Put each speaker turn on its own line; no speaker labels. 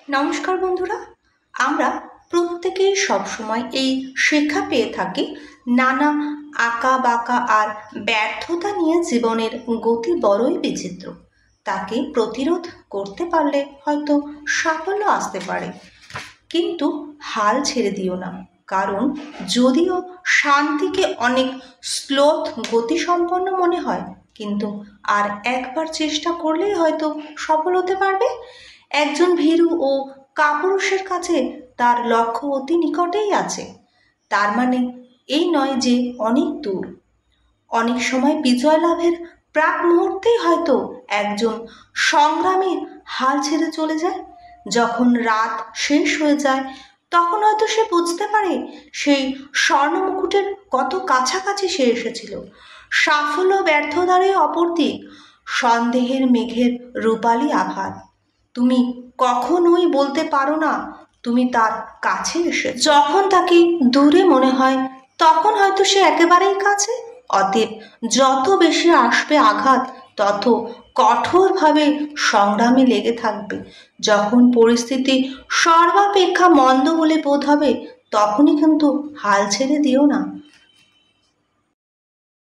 নমস্কার বন্ধুরা, আমরা প্রত্যেকেই সবসময় এই শিক্ষা পেয়ে থাকি নানা আঁকা বাঁকা আর ব্যর্থতা নিয়ে জীবনের গতি বড়ই বিচিত্র। তাকে প্রতিরোধ করতে পারলে হয়তো সাফল্য আসতে পারে, কিন্তু হাল ছেড়ে দিও না। কারণ যদিও শান্তিকে অনেক স্লোথ গতিসম্পন্ন মনে হয়, কিন্তু আর একবার চেষ্টা করলেই হয়তো সফল হতে পারবে। একজন ভীরু ও কাপুরুষের কাছে তার লক্ষ্য অতি নিকটেই আছে, তার মানে এই নয় যে অনেক দূর। অনেক সময় বিজয় লাভের প্রাক মুহূর্তেই হয়তো একজন সংগ্রামী হাল ছেড়ে চলে যায়। যখন রাত শেষ হয়ে যায়, তখন হয়তো সে বুঝতে পারে সেই স্বর্ণ মুকুটের কত কাছাকাছি সে এসেছিল। সাফল্য ব্যর্থতারই অপর দিক, সন্দেহের মেঘের রূপালী আঘাত। তুমি কখনোই বলতে পারো না তুমি তার কাছে এসে। যখন তাকে দূরে মনে হয়, তখন হয়তো সে একেবারেই কাছে। অতএব যত বেশি আসবে আঘাত, তত কঠোরভাবে সংগ্রামে লেগে থাকবে। যখন পরিস্থিতি সর্বাপেক্ষা মন্দ বলে বোধ হবে, তখনই কিন্তু হাল ছেড়ে দিও না।